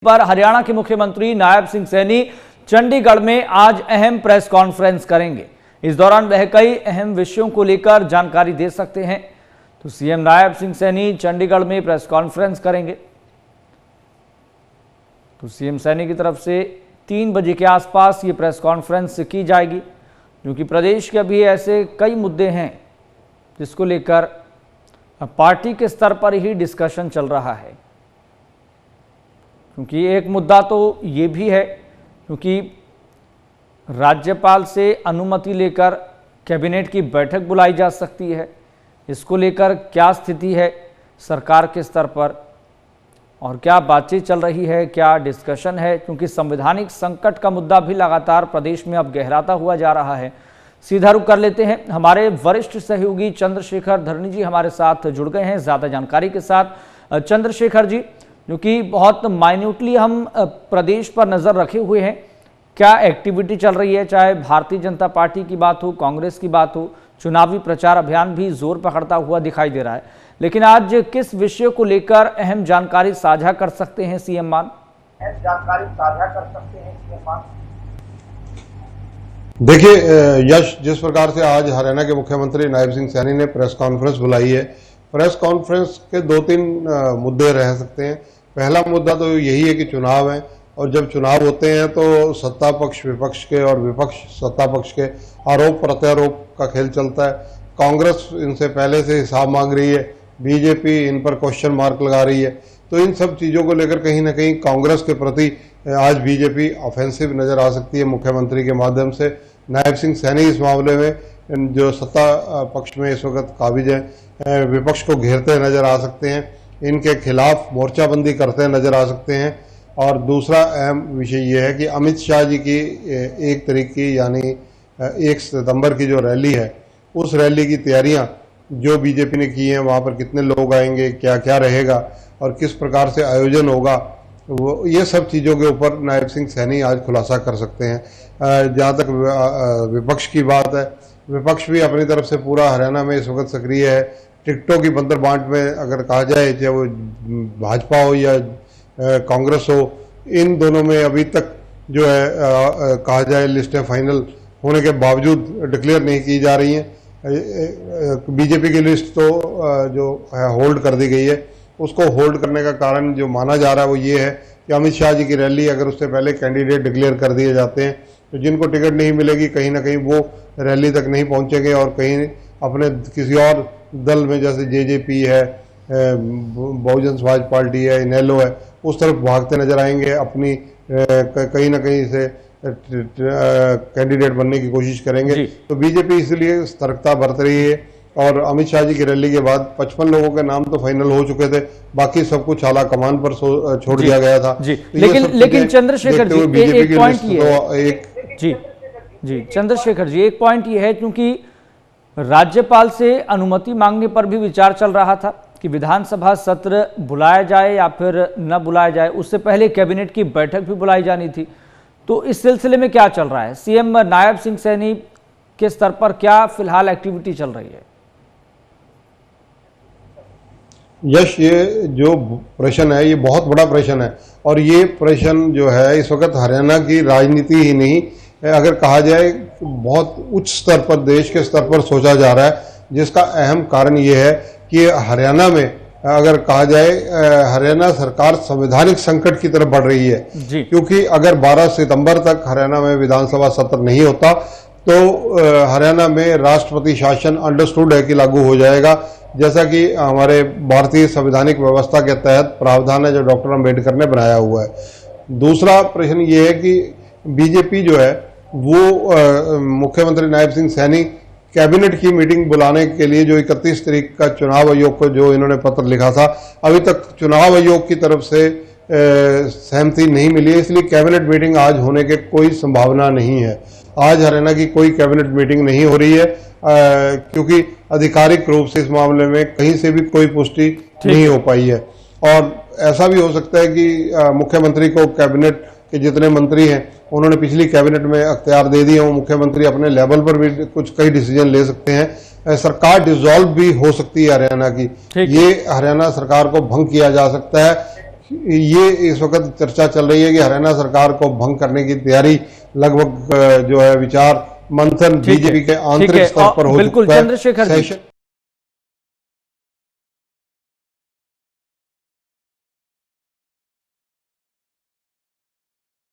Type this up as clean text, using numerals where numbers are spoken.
पर हरियाणा के मुख्यमंत्री नायब सिंह सैनी चंडीगढ़ में आज अहम प्रेस कॉन्फ्रेंस करेंगे। इस दौरान वह कई अहम विषयों को लेकर जानकारी दे सकते हैं। तो सीएम नायब सिंह सैनी चंडीगढ़ में प्रेस कॉन्फ्रेंस करेंगे। तो सीएम सैनी की तरफ से 3 बजे के आसपास ये प्रेस कॉन्फ्रेंस की जाएगी, क्योंकि प्रदेश के अभी ऐसे कई मुद्दे हैं जिसको लेकर पार्टी के स्तर पर ही डिस्कशन चल रहा है। क्योंकि एक मुद्दा तो ये भी है, क्योंकि राज्यपाल से अनुमति लेकर कैबिनेट की बैठक बुलाई जा सकती है। इसको लेकर क्या स्थिति है सरकार के स्तर पर और क्या बातचीत चल रही है, क्या डिस्कशन है, क्योंकि संवैधानिक संकट का मुद्दा भी लगातार प्रदेश में अब गहराता हुआ जा रहा है। सीधा रुख कर लेते हैं, हमारे वरिष्ठ सहयोगी चंद्रशेखर धरनी जी हमारे साथ जुड़ गए हैं ज़्यादा जानकारी के साथ। चंद्रशेखर जी, क्योंकि बहुत माइन्यूटली हम प्रदेश पर नज़र रखे हुए हैं, क्या एक्टिविटी चल रही है, चाहे भारतीय जनता पार्टी की बात हो, कांग्रेस की बात हो, चुनावी प्रचार अभियान भी जोर पकड़ता हुआ दिखाई दे रहा है। लेकिन आज किस विषय को लेकर अहम जानकारी साझा कर सकते हैं सीएम मान? देखिए यश, जिस प्रकार से आज हरियाणा के मुख्यमंत्री नायब सिंह सैनी ने प्रेस कॉन्फ्रेंस बुलाई है, प्रेस कॉन्फ्रेंस के 2-3 मुद्दे रह सकते हैं। पहला मुद्दा तो यही है कि चुनाव है, और जब चुनाव होते हैं तो सत्ता पक्ष विपक्ष के और विपक्ष सत्ता पक्ष के आरोप प्रत्यारोप का खेल चलता है। कांग्रेस इनसे पहले से हिसाब मांग रही है, बीजेपी इन पर क्वेश्चन मार्क लगा रही है। तो इन सब चीज़ों को लेकर कहीं ना कहीं कांग्रेस के प्रति आज बीजेपी ऑफेंसिव नज़र आ सकती है मुख्यमंत्री के माध्यम से। नायब सिंह सैनी इस मामले में जो सत्ता पक्ष में इस वक्त काबिज है, विपक्ष को घेरते नजर आ सकते हैं, इनके खिलाफ मोर्चाबंदी करते नजर आ सकते हैं। और दूसरा अहम विषय ये है कि अमित शाह जी की 1 तारीख की यानी 1 सितंबर की जो रैली है, उस रैली की तैयारियां जो बीजेपी ने की हैं, वहाँ पर कितने लोग आएंगे, क्या क्या रहेगा और किस प्रकार से आयोजन होगा, वो ये सब चीज़ों के ऊपर नायब सिंह सैनी आज खुलासा कर सकते हैं। जहाँ तक विपक्ष की बात है, विपक्ष भी अपनी तरफ से पूरा हरियाणा में इस वक्त सक्रिय है। टिकटों की बंदर बांट में अगर कहा जाए, चाहे वो भाजपा हो या कांग्रेस हो, इन दोनों में अभी तक जो है कहा जाए लिस्टें फाइनल होने के बावजूद डिक्लेयर नहीं की जा रही हैं। बीजेपी की लिस्ट तो जो है होल्ड कर दी गई है। उसको होल्ड करने का कारण जो माना जा रहा है वो ये है कि अमित शाह जी की रैली अगर उससे पहले कैंडिडेट डिक्लेयर कर दिए जाते हैं तो जिनको टिकट नहीं मिलेगी कहीं ना कहीं वो रैली तक नहीं पहुंचेंगे और कहीं अपने किसी और दल में, जैसे जेजेपी है, बहुजन समाज पार्टी है, इनेलो है, उस तरफ भागते नजर आएंगे, अपनी कहीं ना कहीं से कैंडिडेट बनने की कोशिश करेंगे। तो बीजेपी इसलिए सतर्कता बरत रही है। और अमित शाह जी की रैली के बाद 55 लोगों के नाम तो फाइनल हो चुके थे, बाकी सब कुछ आला कमान पर छोड़ दिया गया था। जी, लेकिन चंद्रशेखर जी, एक पॉइंट ये जी चंद्रशेखर जी, एक पॉइंट ये है, क्योंकि राज्यपाल से अनुमति मांगने पर भी विचार चल रहा था कि विधानसभा सत्र बुलाया जाए या फिर न बुलाया जाए। उससे पहले कैबिनेट की बैठक भी बुलाई जानी थी। तो इस सिलसिले में क्या चल रहा है? सीएम नायब सिंह सैनी के स्तर पर क्या फिलहाल एक्टिविटी चल रही है? यश, ये जो प्रश्न है ये बहुत बड़ा प्रश्न है, और ये प्रश्न जो है इस वक्त हरियाणा की राजनीति ही नहीं, अगर कहा जाए बहुत उच्च स्तर पर, देश के स्तर पर सोचा जा रहा है। जिसका अहम कारण ये है कि हरियाणा में अगर कहा जाए हरियाणा सरकार संवैधानिक संकट की तरफ बढ़ रही है। क्योंकि अगर 12 सितंबर तक हरियाणा में विधानसभा सत्र नहीं होता तो हरियाणा में राष्ट्रपति शासन अंडरस्टूड है कि लागू हो जाएगा, जैसा कि हमारे भारतीय संवैधानिक व्यवस्था के तहत प्रावधान है जो डॉक्टर अंबेडकर ने बनाया हुआ है। दूसरा प्रश्न ये है कि बीजेपी जो है वो मुख्यमंत्री नायब सिंह सैनी कैबिनेट की मीटिंग बुलाने के लिए जो 31 तारीख का चुनाव आयोग को जो इन्होंने पत्र लिखा था, अभी तक चुनाव आयोग की तरफ से सहमति नहीं मिली है, इसलिए कैबिनेट मीटिंग आज होने के कोई संभावना नहीं है। आज हरियाणा की कोई कैबिनेट मीटिंग नहीं हो रही है, क्योंकि आधिकारिक रूप से इस मामले में कहीं से भी कोई पुष्टि नहीं हो पाई है। और ऐसा भी हो सकता है कि मुख्यमंत्री को कैबिनेट के जितने मंत्री हैं उन्होंने पिछली कैबिनेट में अख्तियार दे दिए हों, मुख्यमंत्री अपने लेवल पर भी कुछ कई डिसीजन ले सकते हैं। सरकार डिसॉल्व भी हो सकती है हरियाणा की, ये हरियाणा सरकार को भंग किया जा सकता है। ये इस वक्त चर्चा चल रही है कि हरियाणा सरकार को भंग करने की तैयारी लगभग जो है विचार मंथन बीजेपी के आंतरिक स्तर पर हो बिल्कुल चुका है। चंद्रशेखर जी,